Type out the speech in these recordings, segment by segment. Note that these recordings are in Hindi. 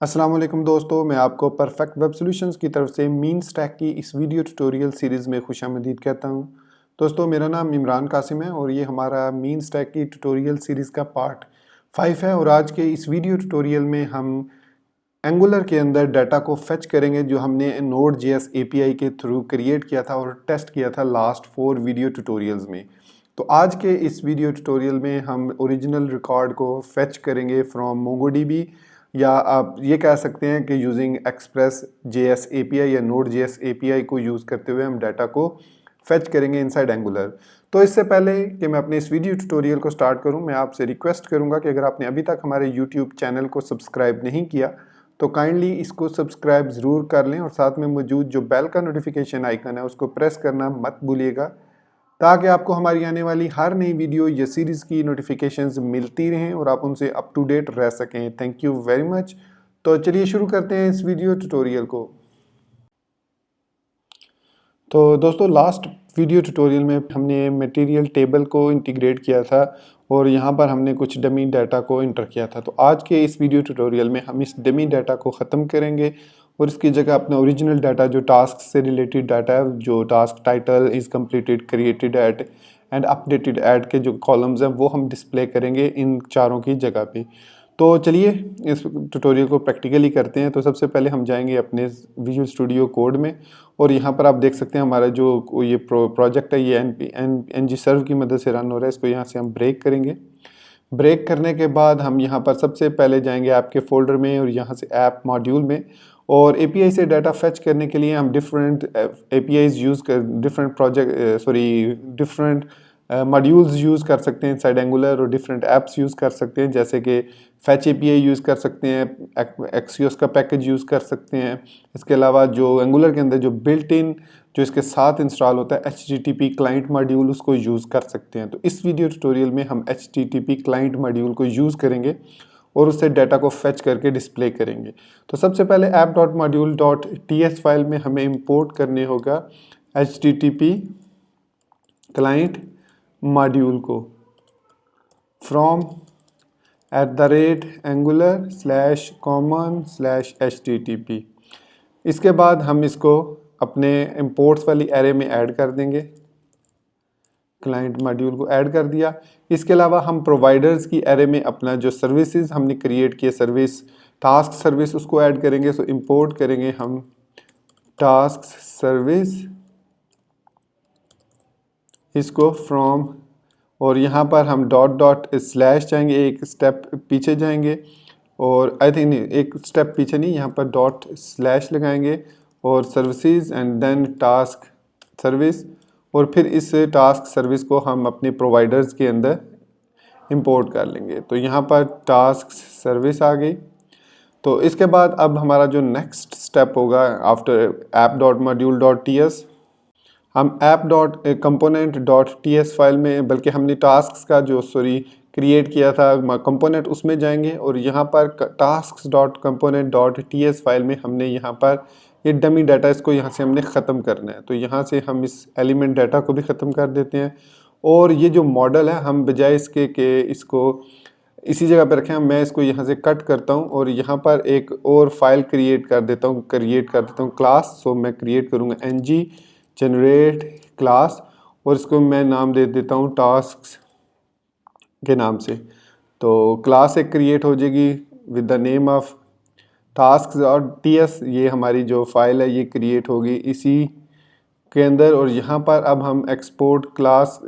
अस्सलाम वालेकुम दोस्तों, मैं आपको परफेक्ट वेब सॉल्यूशंस की तरफ से मीन स्टैक की इस वीडियो ट्यूटोरियल सीरीज़ में खुशामदीद कहता हूं। दोस्तों, मेरा नाम इमरान कासिम है और ये हमारा मीन स्टैक की ट्यूटोरियल सीरीज़ का पार्ट 5 है। और आज के इस वीडियो ट्यूटोरियल में हम एंगुलर के अंदर डाटा को फेच करेंगे जो हमने Node.js API के थ्रू क्रिएट किया था और टेस्ट किया था लास्ट 4 वीडियो ट्यूटोरियल्स में। तो आज के इस वीडियो ट्यूटोरियल में हम ओरिजिनल रिकॉर्ड को फेच करेंगे फ्रॉम MongoDB, या आप ये कह सकते हैं कि यूजिंग Express.js API या Node.js API को यूज़ करते हुए हम डाटा को फेच करेंगे इनसाइड एंगुलर। तो इससे पहले कि मैं अपने इस वीडियो ट्यूटोरियल को स्टार्ट करूं, मैं आपसे रिक्वेस्ट करूंगा कि अगर आपने अभी तक हमारे यूट्यूब चैनल को सब्सक्राइब नहीं किया तो काइंडली इसको सब्सक्राइब ज़रूर कर लें और साथ में मौजूद जो बेल का नोटिफिकेशन आइकन है उसको प्रेस करना मत भूलिएगा, ताकि आपको हमारी आने वाली हर नई वीडियो या सीरीज़ की नोटिफिकेशंस मिलती रहें और आप उनसे अप टू डेट रह सकें। Thank you very much. तो चलिए शुरू करते हैं इस वीडियो ट्यूटोरियल को। तो दोस्तों, लास्ट वीडियो ट्यूटोरियल में हमने मटेरियल टेबल को इंटीग्रेट किया था और यहाँ पर हमने कुछ डमी डाटा को इंटर किया था। तो आज के इस वीडियो ट्यूटोरियल में हम इस डमी डाटा को ख़त्म करेंगे और इसकी जगह अपना ओरिजिनल डाटा जो टास्क से रिलेटेड डाटा है, जो task title is completed, created at and updated at के जो कॉलम्स हैं वो हम डिस्प्ले करेंगे इन चारों की जगह पे। तो चलिए इस ट्यूटोरियल को प्रैक्टिकली करते हैं। तो सबसे पहले हम जाएंगे अपने विजुअल स्टूडियो कोड में और यहाँ पर आप देख सकते हैं हमारा जो ये प्रोजेक्ट है ये NG सर्व की मदद से रन हो रहा है। इसको यहाँ से हम ब्रेक करेंगे। ब्रेक करने के बाद हम यहाँ पर सबसे पहले जाएंगे ऐप के फोल्डर में और यहाँ से ऐप मॉड्यूल में, और API से डाटा फेच करने के लिए हम डिफरेंट APIs यूज़ कर डिफरेंट मॉड्यूल्स यूज़ कर सकते हैं इनसाइड एंगुलर और डिफरेंट ऐप्स यूज़ कर सकते हैं, जैसे कि फैच API यूज़ कर सकते हैं, Axios का पैकेज यूज़ कर सकते हैं। इसके अलावा जो एंगुलर के अंदर जो बिल्ट इन जो इसके साथ इंस्टॉल होता है HTTP क्लाइंट मॉड्यूल, उसको यूज़ कर सकते हैं। तो इस वीडियो ट्यूटोरियल में हम HTTP क्लाइंट मॉड्यूल को यूज़ करेंगे और उससे डाटा को फेच करके डिस्प्ले करेंगे। तो सबसे पहले app.module.ts फाइल में हमें इंपोर्ट करने होगा HTTP क्लाइंट मॉड्यूल को फ्रॉम @angular/common/http। इसके बाद हम इसको अपने इंपोर्ट्स वाली एरे में ऐड कर देंगे। क्लाइंट मॉड्यूल को ऐड कर दिया। इसके अलावा हम प्रोवाइडर्स की एरे में अपना जो सर्विसेज हमने क्रिएट किए, सर्विस टास्क सर्विस, उसको ऐड करेंगे। सो इंपोर्ट करेंगे हम टास्क सर्विस, इसको फ्रॉम, और यहाँ पर हम डॉट स्लैश जाएंगे, एक स्टेप पीछे जाएंगे, और आई थिंक नहीं, एक स्टेप पीछे नहीं, यहाँ पर डॉट स्लैश लगाएंगे और services and then task service, और फिर इस टास्क सर्विस को हम अपने प्रोवाइडर्स के अंदर इंपोर्ट कर लेंगे। तो यहाँ पर टास्क सर्विस आ गई। तो इसके बाद अब हमारा जो नेक्स्ट स्टेप होगा आफ्टर app.module.ts, हम app.component.ts फाइल में, बल्कि हमने टास्क्स का जो क्रिएट किया था कंपोनेंट, उसमें जाएंगे और यहाँ पर tasks.component.ts फाइल में हमने यहाँ पर ये डमी डाटा, इसको यहाँ से हमने ख़त्म करना है। तो यहाँ से हम इस एलिमेंट डाटा को भी ख़त्म कर देते हैं और ये जो मॉडल है हम बजाय इसके कि इसको इसी जगह पर रखें, मैं इसको यहाँ से कट करता हूँ और यहाँ पर एक और फाइल क्रिएट कर देता हूँ क्लास। सो मैं क्रिएट करूँगा ng जनरेट क्लास और इसको मैं नाम दे देता हूँ टास्क्स के नाम से। तो क्लास एक क्रिएट हो जाएगी with the name of tasks.ts। ये हमारी जो फाइल है ये क्रिएट होगी इसी के अंदर, और यहाँ पर अब हम एक्सपोर्ट क्लास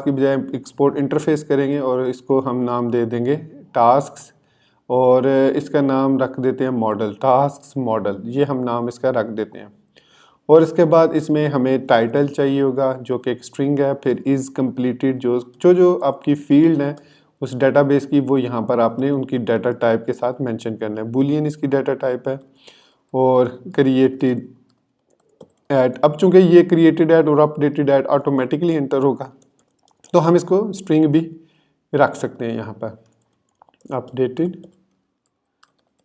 की बजाय एक्सपोर्ट इंटरफेस करेंगे और इसको हम नाम दे देंगे टास्क्स, और इसका नाम रख देते हैं मॉडल, टास्क्स मॉडल, ये हम नाम इसका रख देते हैं। और इसके बाद इसमें हमें टाइटल चाहिए होगा जो कि एक स्ट्रिंग है, फिर इज़ कम्प्लीटेड, जो आपकी फील्ड है उस डेटाबेस की, वो यहाँ पर आपने उनकी डाटा टाइप के साथ मेंशन करना है। बूलियन इसकी डाटा टाइप है, और क्रिएटेड ऐड, अब चूंकि ये क्रिएटेड ऐड और अपडेटेड ऐड ऑटोमेटिकली एंटर होगा तो हम इसको स्ट्रिंग भी रख सकते हैं यहाँ पर, अपडेटेड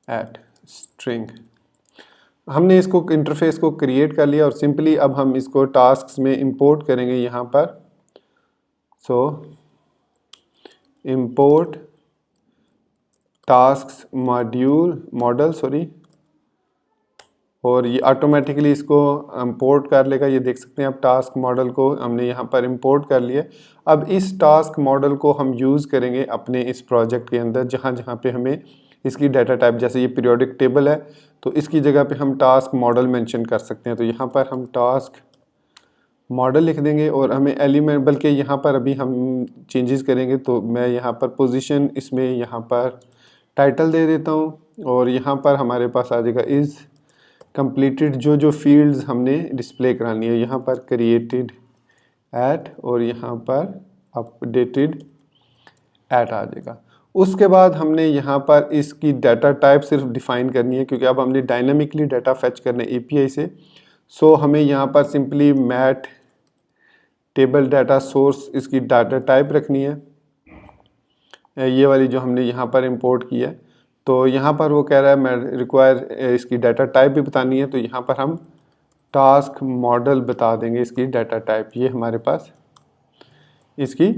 ऐड स्ट्रिंग। हमने इसको इंटरफेस को क्रिएट कर लिया और सिंपली अब हम इसको टास्क्स में इंपोर्ट करेंगे यहाँ पर। सो इंपोर्ट टास्क मॉडल सॉरी, और ये ऑटोमेटिकली इसको इंपोर्ट कर लेगा। ये देख सकते हैं आप टास्क मॉडल को हमने यहाँ पर इंपोर्ट कर लिया। अब इस टास्क मॉडल को हम यूज़ करेंगे अपने इस प्रोजेक्ट के अंदर, जहाँ जहाँ पे हमें इसकी डाटा टाइप, जैसे ये पीरियोडिक टेबल है तो इसकी जगह पे हम टास्क मॉडल मेंशन कर सकते हैं। तो यहाँ पर हम टास्क मॉडल लिख देंगे और हमें एलिमेंट, बल्कि यहाँ पर अभी हम चेंजेस करेंगे तो मैं यहाँ पर पोजीशन, इसमें यहाँ पर टाइटल दे देता हूँ और यहाँ पर हमारे पास आ जाएगा इज़ कंप्लीटेड। जो जो फील्ड्स हमने डिस्प्ले करानी है, यहाँ पर क्रिएटेड एट और यहाँ पर अपडेटेड एट आ जाएगा। उसके बाद हमने यहाँ पर इसकी डाटा टाइप सिर्फ डिफाइन करनी है, क्योंकि अब हमने डायनामिकली डाटा फेच करना है एपीआई से। सो हमें यहाँ पर simply mat table data source इसकी डाटा टाइप रखनी है, ये वाली जो हमने यहाँ पर इंपोर्ट की है। तो यहाँ पर वो कह रहा है मैं रिक्वायर इसकी डाटा टाइप भी बतानी है, तो यहाँ पर हम टास्क मॉडल बता देंगे इसकी डाटा टाइप। ये हमारे पास इसकी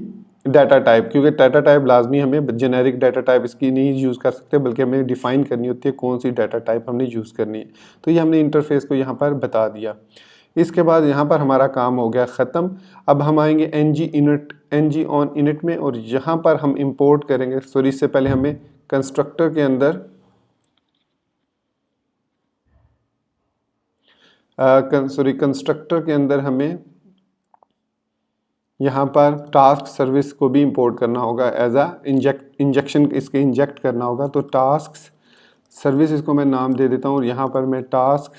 डाटा टाइप, क्योंकि डाटा टाइप लाजमी, हमें जेनेरिक डाटा टाइप इसकी नहीं यूज़ कर सकते, बल्कि हमें डिफ़ाइन करनी होती है कौन सी डाटा टाइप हमने यूज़ करनी है। तो ये हमने इंटरफेस को यहाँ पर बता दिया। इसके बाद यहाँ पर हमारा काम हो गया ख़त्म। अब हम आएंगे एनजी ऑन इनिट में और यहाँ पर हम इंपोर्ट करेंगे। सॉरी, इससे पहले हमें कंस्ट्रक्टर के अंदर कंस्ट्रक्टर के अंदर हमें यहाँ पर टास्क सर्विस को भी इंपोर्ट करना होगा, एज अ इंजेक्शन इसके इंजेक्ट करना होगा। तो टास्क सर्विस, इसको मैं नाम दे देता हूँ और यहाँ पर मैं टास्क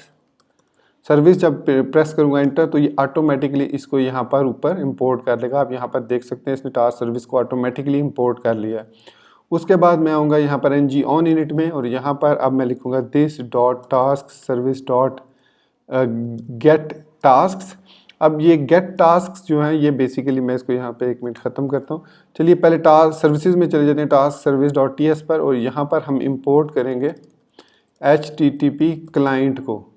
सर्विस जब प्रेस करूँगा एंटर तो ये ऑटोमेटिकली इसको यहाँ पर ऊपर इंपोर्ट कर लेगा। आप यहाँ पर देख सकते हैं इसने टास्क सर्विस को ऑटोमेटिकली इंपोर्ट कर लिया है। उसके बाद मैं आऊँगा यहाँ पर एनजी ऑन इनिट में और यहाँ पर अब मैं लिखूँगा this dot task service dot get task. अब ये गेट टास्क जो हैं ये बेसिकली, मैं इसको यहाँ पे 1 मिनट ख़त्म करता हूँ। चलिए पहले टास्क सर्विसेज में चले जाते हैं, task service dot T S पर, और यहाँ पर हम इंपोर्ट करेंगे HTTP क्लाइंट को।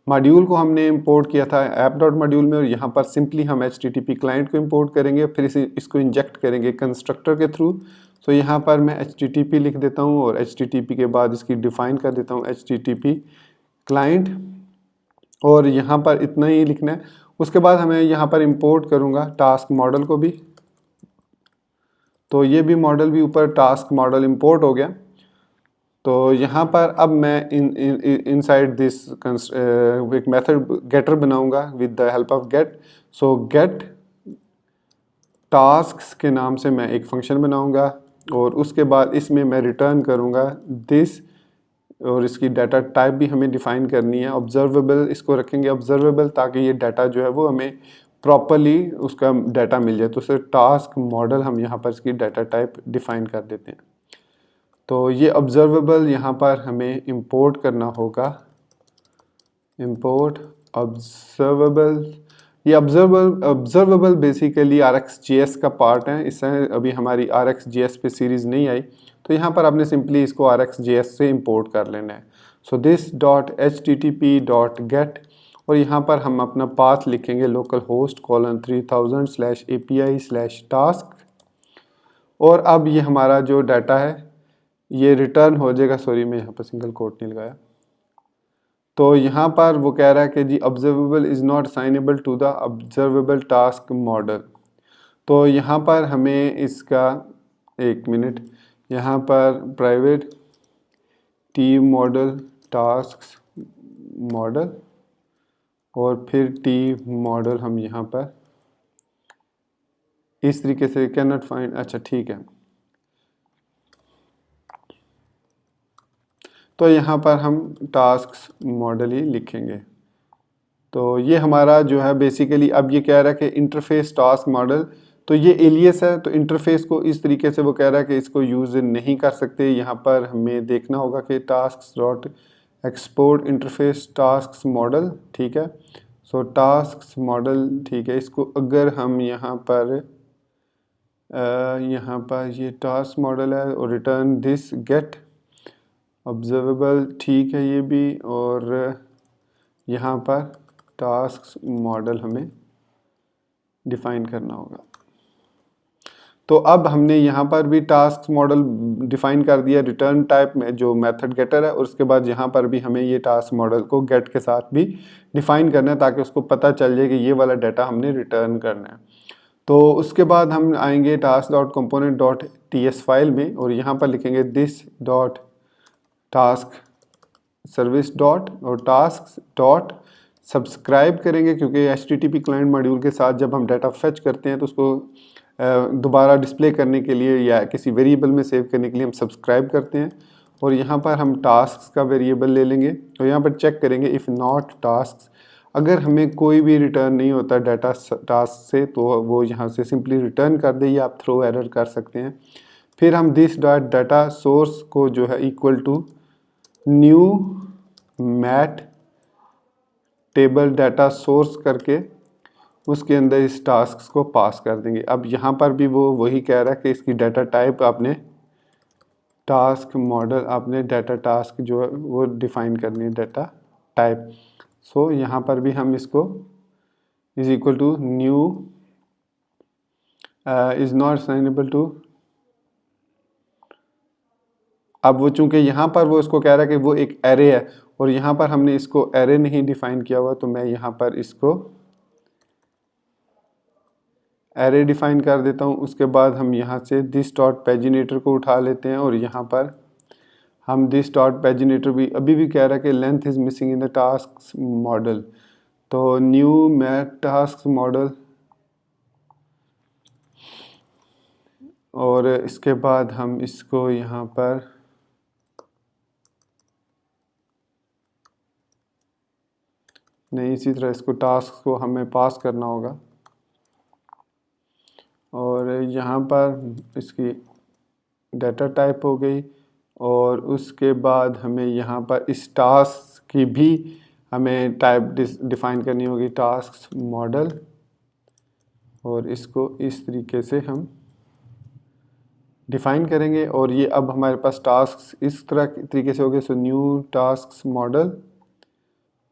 मॉड्यूल को हमने इंपोर्ट किया था ऐप डॉट मॉड्यूल में और यहाँ पर सिंपली हम HTTP क्लाइंट को इंपोर्ट करेंगे, फिर इसको इंजेक्ट करेंगे कंस्ट्रक्टर के थ्रू। तो यहाँ पर मैं HTTP लिख देता हूँ और HTTP के बाद इसकी डिफ़ाइन कर देता हूँ HTTP क्लाइंट, और यहाँ पर इतना ही लिखना है। उसके बाद हमें यहाँ पर इंपोर्ट करूँगा टास्क मॉडल को भी, तो ये भी मॉडल भी ऊपर टास्क मॉडल इंपोर्ट हो गया। तो यहाँ पर अब मैं इनसाइड दिस एक मेथड गेटर बनाऊँगा with the help of get. So get tasks के नाम से मैं एक फंक्शन बनाऊँगा और उसके बाद इसमें मैं रिटर्न करूँगा दिस, और इसकी डाटा टाइप भी हमें डिफ़ाइन करनी है। ऑब्जर्वेबल इसको रखेंगे ऑब्जर्वेबल, ताकि ये डाटा जो है वो हमें प्रॉपरली उसका डाटा मिल जाए। तो सिर्फ टास्क मॉडल हम यहाँ पर इसकी डाटा टाइप डिफ़ाइन कर देते हैं। तो ये ऑब्जर्वेबल यहाँ पर हमें इंपोर्ट करना होगा, इंपोर्ट ऑब्जर्वेबल। ये ऑब्जर्वेबल बेसिकली RxJS का पार्ट है, इससे अभी हमारी RxJS पे सीरीज़ नहीं आई, तो यहाँ पर आपने सिंपली इसको RxJS से इंपोर्ट कर लेना है। So this dot HTTP dot gate, और यहाँ पर हम अपना पाथ लिखेंगे localhost:3000/API/task, और अब ये हमारा जो डाटा है ये रिटर्न हो जाएगा। सॉरी, मैं यहाँ पर सिंगल कोट नहीं लगाया। तो यहाँ पर वो कह रहा है कि G observable is not assignable to the observable task model. तो यहाँ पर हमें इसका 1 मिनट, यहाँ पर private T model task model और फिर टी मॉडल हम यहाँ पर इस तरीके से कैन नॉट फाइंड, अच्छा ठीक है। तो यहाँ पर हम टास्क मॉडल ही लिखेंगे। तो ये हमारा जो है बेसिकली, अब ये कह रहा है कि इंटरफेस टास्क मॉडल, तो ये एलियस है, तो इंटरफेस को इस तरीके से वो कह रहा है कि इसको यूज़ नहीं कर सकते। यहाँ पर हमें देखना होगा कि task dot export interface task model, ठीक है। सो टास्क मॉडल, ठीक है। इसको अगर हम यहाँ पर ये टास्क मॉडल है और रिटर्न दिस गेट ऑब्जर्वेबल, ठीक है ये भी, और यहाँ पर टास्क मॉडल हमें डिफ़ाइन करना होगा। तो अब हमने यहाँ पर भी टास्क मॉडल डिफाइन कर दिया रिटर्न टाइप में जो मेथड गेटर है, और उसके बाद यहाँ पर भी हमें ये टास्क मॉडल को गेट के साथ भी डिफाइन करना है ताकि उसको पता चल जाए कि ये वाला डाटा हमने रिटर्न करना है। तो उसके बाद हम आएंगे task.component.ts फाइल में और यहाँ पर लिखेंगे this.task सर्विस डॉट और टास्क डॉट सब्सक्राइब करेंगे, क्योंकि HTTP क्लाइंट मॉड्यूल के साथ जब हम डाटा फेच करते हैं तो उसको दोबारा डिस्प्ले करने के लिए या किसी वेरिएबल में सेव करने के लिए हम सब्सक्राइब करते हैं। और यहाँ पर हम टास्क का वेरिएबल ले लेंगे और यहाँ पर चेक करेंगे इफ़ नॉट टास्क, अगर हमें कोई भी रिटर्न नहीं होता डाटा टास्क से तो वो यहाँ से सिंपली रिटर्न कर दे या आप थ्रो एरर कर सकते हैं। फिर हम दिस डॉट डाटा सोर्स को जो है equal to new mat table data source करके उसके अंदर इस टास्क को पास कर देंगे। अब यहाँ पर भी वो वही कह रहा है कि इसकी डाटा टाइप आपने टास्क मॉडल आपने डाटा टास्क जो है वो डिफाइन करनी है डाटा टाइप। सो यहाँ पर भी हम इसको is equal to new is not assignable to. अब वो चूंकि यहाँ पर वो इसको कह रहा है कि वो एक एरे है और यहाँ पर हमने इसको एरे नहीं डिफाइन किया हुआ, तो मैं यहाँ पर इसको एरे डिफाइन कर देता हूँ। उसके बाद हम यहाँ से दिस डॉट पैजिनेटर को उठा लेते हैं और यहाँ पर हम दिस डॉट पैजिनेटर भी अभी भी कह रहा है कि length is missing in the task model, तो न्यू मैट टास्क मॉडल। और इसके बाद हम इसको यहाँ पर नहीं, इसी तरह इसको टास्क को हमें पास करना होगा और यहाँ पर इसकी डाटा टाइप हो गई। और उसके बाद हमें यहाँ पर इस टास्क की भी हमें टाइप डिफाइन करनी होगी टास्क मॉडल, और इसको इस तरीके से हम डिफाइन करेंगे। और ये अब हमारे पास टास्क इस तरह तरीके से हो गए। सो न्यू टास्क मॉडल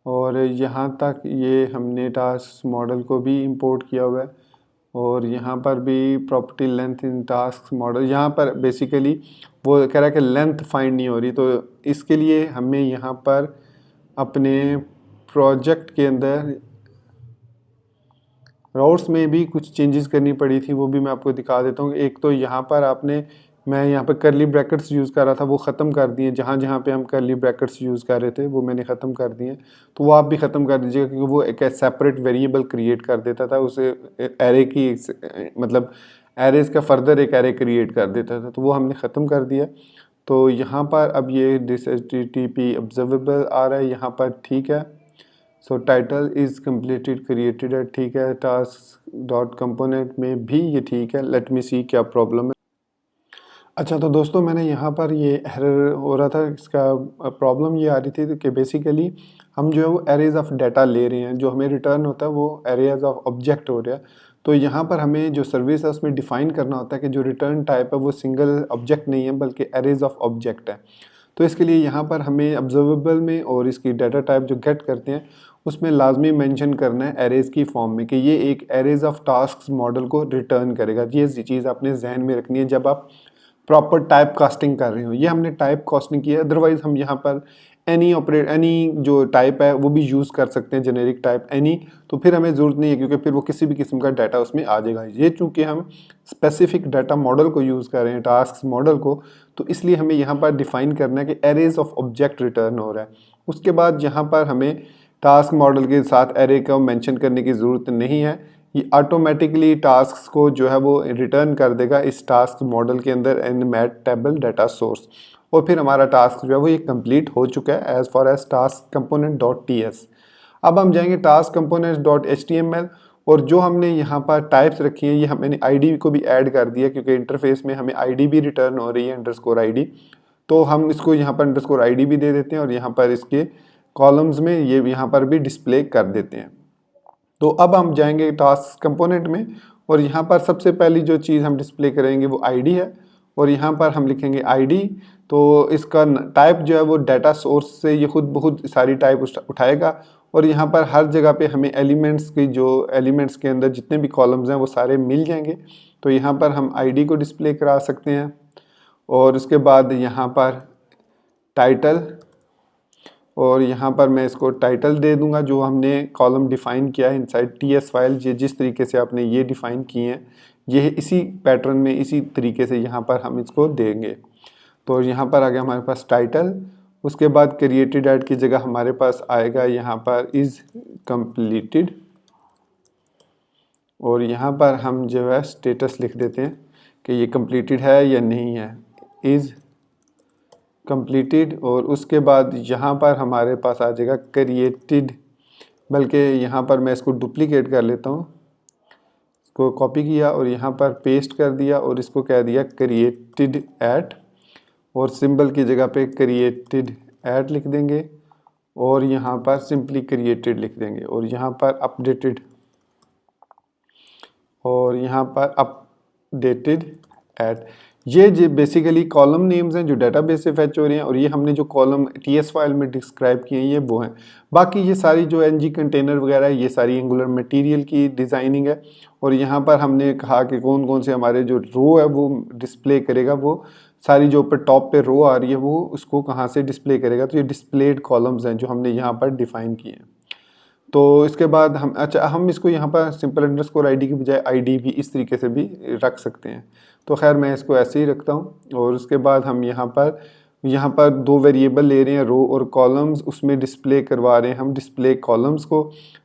और यहाँ तक ये हमने टास्क मॉडल को भी इंपोर्ट किया हुआ है। और यहाँ पर भी property length in task model, यहाँ पर बेसिकली वो कह रहा है कि लेंथ फाइंड नहीं हो रही, तो इसके लिए हमें यहाँ पर अपने प्रोजेक्ट के अंदर राउट्स में भी कुछ चेंजेस करनी पड़ी थी, वो भी मैं आपको दिखा देता हूँ। एक तो यहाँ पर मैं यहाँ पर करली ब्रैकेट्स यूज़ कर रहा था, वो ख़त्म कर दिए। जहाँ जहाँ पे हम करली ब्रैकेट्स यूज़ कर रहे थे वो मैंने ख़त्म कर दिए, तो वो आप भी ख़त्म कर दीजिएगा, क्योंकि वो एक सेपरेट वेरिएबल क्रिएट कर देता था, उसे एरे की मतलब एरेज़ का फर्दर एक एरे क्रिएट कर देता था, तो वो हमने ख़त्म कर दिया। तो यहाँ पर अब ये दिस HTTP ऑब्जर्वेबल आ रहा है यहाँ पर, ठीक है। सो टाइटल इज़ कम्प्लीटेड क्रिएटेड है, ठीक है। टास्क डॉट कंपोनेंट में भी ये ठीक है। लेट मी सी क्या प्रॉब्लम है। अच्छा, तो दोस्तों मैंने यहाँ पर ये एरर हो रहा था, इसका प्रॉब्लम ये आ रही थी कि बेसिकली हम जो है वो एरेज ऑफ डाटा ले रहे हैं, जो हमें रिटर्न होता है वो एरेज ऑफ ऑब्जेक्ट हो रहा है। तो यहाँ पर हमें जो सर्विस है उसमें डिफ़ाइन करना होता है कि जो रिटर्न टाइप है वो सिंगल ऑब्जेक्ट नहीं है बल्कि एरेज ऑफ ऑब्जेक्ट है। तो इसके लिए यहाँ पर हमें ऑब्जर्वेबल में और इसकी डाटा टाइप जो गेट करते हैं उसमें लाजमी मेंशन करना है एरेज की फॉर्म में कि ये एक एरेज ऑफ टास्क मॉडल को रिटर्न करेगा। ये चीज़ आपने जहन में रखनी है जब आप प्रॉपर टाइप कास्टिंग कर रहे हो। ये हमने टाइप कास्टिंग की है, अदरवाइज हम यहाँ पर एनी जो टाइप है वो भी यूज़ कर सकते हैं, जेनेरिक टाइप एनी, तो फिर हमें ज़रूरत नहीं है क्योंकि फिर वो किसी भी किस्म का डाटा उसमें आ जाएगा। ये चूँकि हम स्पेसिफिक डाटा मॉडल को यूज़ कर रहे हैं, टास्क मॉडल को, तो इसलिए हमें यहाँ पर डिफ़ाइन करना है कि एरेज ऑफ ऑब्जेक्ट रिटर्न हो रहा है। उसके बाद यहाँ पर हमें टास्क मॉडल के साथ एरे का मेंशन करने की ज़रूरत नहीं है, ये ऑटोमेटिकली टास्क को जो है वो रिटर्न कर देगा इस टास्क मॉडल के अंदर इन मैट टेबल डाटा सोर्स। और फिर हमारा टास्क जो है वो ये कंप्लीट हो चुका है as far as task component dot TS. अब हम जाएंगे टास्क कंपोनेंट डॉट HTML, और जो हमने यहाँ पर टाइप्स रखी हैं ये हमने आईडी को भी ऐड कर दिया, क्योंकि इंटरफेस में हमें आईडी भी रिटर्न हो रही है अंडरस्कोर आईडी, तो हम इसको यहाँ पर अंडरस्कोर आईडी भी दे देते हैं और यहाँ पर इसके कॉलम्स में ये यहाँ पर भी डिस्प्ले कर देते हैं। तो अब हम जाएंगे टास्क कंपोनेंट में और यहाँ पर सबसे पहली जो चीज़ हम डिस्प्ले करेंगे वो आईडी है, और यहाँ पर हम लिखेंगे आईडी। तो इसका टाइप जो है वो डाटा सोर्स से ये खुद बहुत सारी टाइप उठाएगा, और यहाँ पर हर जगह पे हमें एलिमेंट्स के अंदर जितने भी कॉलम्स हैं वो सारे मिल जाएंगे। तो यहाँ पर हम आईडी को डिस्प्ले करा सकते हैं और उसके बाद यहाँ पर टाइटल, और यहाँ पर मैं इसको टाइटल दे दूंगा जो हमने कॉलम डिफ़ाइन किया है इनसाइड टीएस फाइल। ये जिस तरीके से आपने ये डिफ़ाइन किए हैं ये इसी पैटर्न में इसी तरीके से यहाँ पर हम इसको देंगे। तो यहाँ पर आ गया हमारे पास टाइटल, उसके बाद क्रिएटेड ऐड की जगह हमारे पास आएगा यहाँ पर इज़ कंप्लीटेड, और यहाँ पर हम जो है स्टेटस लिख देते हैं कि ये कंप्लीटेड है या नहीं है, इज़ कंप्लीटेड। और उसके बाद यहाँ पर हमारे पास आ जाएगा क्रिएटेड, बल्कि यहाँ पर मैं इसको डुप्लीकेट कर लेता हूँ, इसको कॉपी किया और यहाँ पर पेस्ट कर दिया और इसको कह दिया क्रिएटेड एट, और सिंबल की जगह पे क्रिएटेड एट लिख देंगे और यहाँ पर सिंपली क्रिएटेड लिख देंगे और यहाँ पर अपडेटेड और यहाँ पर अपडेटेड एट। ये बेसिकली कॉलम नेम्स हैं जो डेटाबेस से फैच हो रहे हैं, और ये हमने जो कॉलम टीएस फाइल में डिस्क्राइब किए हैं ये वो हैं। बाकी ये सारी जो एनजी कंटेनर वगैरह है ये सारी एंगुलर मटेरियल की डिज़ाइनिंग है। और यहाँ पर हमने कहा कि कौन कौन से हमारे जो रो है वो डिस्प्ले करेगा, वो सारी जो ऊपर टॉप पे रो आ रही है वो उसको कहाँ से डिस्प्ले करेगा। तो ये डिस्प्लेड कॉलम्स हैं जो हमने यहाँ पर डिफ़ाइन किए हैं। तो इसके बाद हम इसको यहाँ पर सिंपल अंडरस्कोर आईडी की बजाय आईडी भी इस तरीके से भी रख सकते हैं। तो खैर मैं इसको ऐसे ही रखता हूँ। और उसके बाद हम यहाँ पर दो वेरिएबल ले रहे हैं, रो और कॉलम्स, उसमें डिस्प्ले करवा रहे हैं हम डिस्प्ले कॉलम्स को।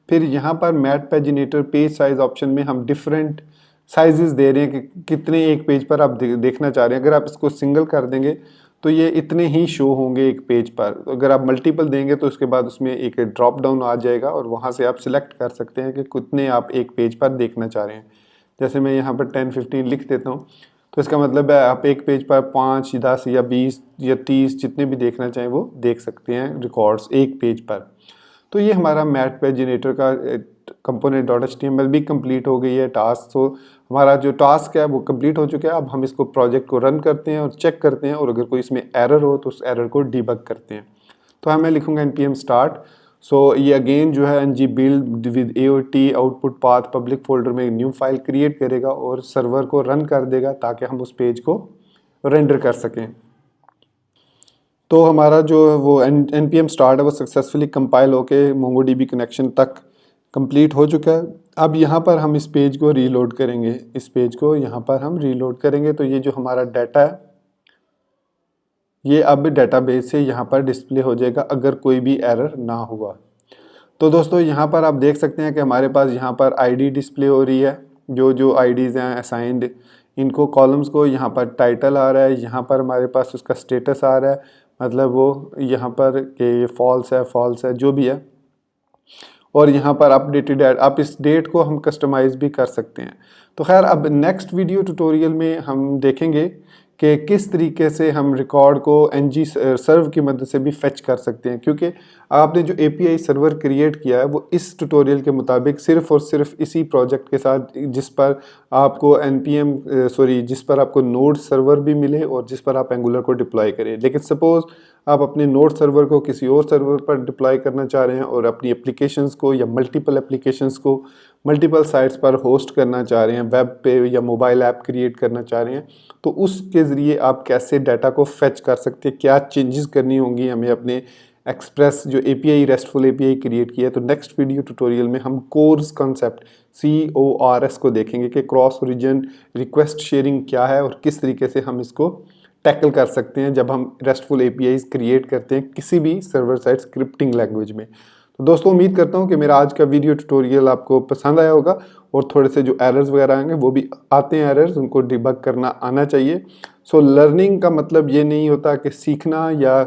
फिर यहाँ पर मैट पेजिनेटर पेज साइज ऑप्शन में हम डिफरेंट साइजेस दे रहे हैं कि कितने एक पेज पर आप देखना चाह रहे हैं। अगर आप इसको सिंगल कर देंगे तो ये इतने ही शो होंगे एक पेज पर। तो अगर आप मल्टीपल देंगे तो उसके बाद उसमें एक ड्रॉप डाउन आ जाएगा और वहाँ से आप सिलेक्ट कर सकते हैं कि कितने आप एक पेज पर देखना चाह रहे हैं। जैसे मैं यहाँ पर 10-15 लिख देता हूँ, तो इसका मतलब है आप एक पेज पर 5, 10 या 20 या 30 जितने भी देखना चाहें वो देख सकते हैं रिकॉर्ड्स एक पेज पर। तो ये हमारा मैट पेजिनेटर का कंपोनेंट .html भी कंप्लीट हो गई है टास्क। तो हमारा जो टास्क है वो कंप्लीट हो चुका है। अब हम इसको प्रोजेक्ट को रन करते हैं और चेक करते हैं, और अगर कोई इसमें एरर हो तो उस एरर को डिबग करते हैं। तो मैं लिखूंगा npm start। सो ये अगेन जो है ng build with AOT output path public folder में न्यू फाइल क्रिएट करेगा और सर्वर को रन कर देगा ताकि हम उस पेज को रेंडर कर सकें। तो हमारा जो वो npm start है वो सक्सेसफुली कंपाइल होके MongoDB कनेक्शन तक कंप्लीट हो चुका है। अब यहाँ पर हम इस पेज को रीलोड करेंगे, इस पेज को यहाँ पर हम रीलोड करेंगे। तो ये जो हमारा डाटा है ये अब डेटाबेस से यहाँ पर डिस्प्ले हो जाएगा अगर कोई भी एरर ना हुआ। तो दोस्तों यहाँ पर आप देख सकते हैं कि हमारे पास यहाँ पर आईडी डिस्प्ले हो रही है, जो आईडीज़ हैं असाइंड इनको कॉलम्स को। यहाँ पर टाइटल आ रहा है, यहाँ पर हमारे पास उसका स्टेटस आ रहा है, मतलब वो यहाँ पर कि ये फॉल्स है जो भी है। और यहाँ पर अपडेटेड ऐड, आप इस डेट को हम कस्टमाइज़ भी कर सकते हैं। तो खैर अब नेक्स्ट वीडियो ट्यूटोरियल में हम देखेंगे कि किस तरीके से हम रिकॉर्ड को ng सर्व की मदद से भी फेच कर सकते हैं, क्योंकि आपने जो API सर्वर क्रिएट किया है वो इस ट्यूटोरियल के मुताबिक सिर्फ और सिर्फ इसी प्रोजेक्ट के साथ जिस पर आपको जिस पर आपको नोड सर्वर भी मिले और जिस पर आप एंगुलर को डिप्लॉय करें। लेकिन सपोज़ आप अपने नोड सर्वर को किसी और सर्वर पर डिप्लॉय करना चाह रहे हैं और अपनी एप्लीकेशंस को या मल्टीपल एप्लीकेशंस को मल्टीपल साइट्स पर होस्ट करना चाह रहे हैं, वेब पे या मोबाइल ऐप क्रिएट करना चाह रहे हैं, तो उसके ज़रिए आप कैसे डाटा को फेच कर सकते हैं, क्या चेंजेस करनी होंगी हमें अपने एक्सप्रेस जो API रेस्टफुल API क्रिएट किया है। तो नेक्स्ट वीडियो ट्यूटोरियल में हम कोर्स कॉन्सेप्ट CORS को देखेंगे कि क्रॉस ओरिजिन रिक्वेस्ट शेयरिंग क्या है और किस तरीके से हम इसको टैकल कर सकते हैं जब हम रेस्टफुल APIs क्रिएट करते हैं किसी भी सर्वर साइड स्क्रिप्टिंग लैंग्वेज में। तो दोस्तों उम्मीद करता हूं कि मेरा आज का वीडियो ट्यूटोरियल आपको पसंद आया होगा और थोड़े से जो एरर्स वगैरह आएंगे वो भी आते हैं एरर्स, उनको डिबग करना आना चाहिए। सो लर्निंग का मतलब ये नहीं होता कि सीखना या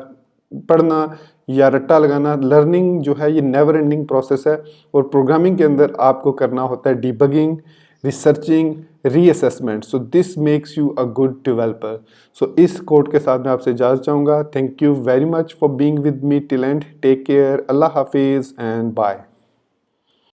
पढ़ना या रट्टा लगाना। लर्निंग जो है ये नेवर एंडिंग प्रोसेस है और प्रोग्रामिंग के अंदर आपको करना होता है debugging, researching, reassessment. So this makes you a good developer. So इस कोड के साथ मैं आपसे इजाज़त चाहूँगा। Thank you very much for being with me till end. Take care, Allah हाफिज़ एंड बाय।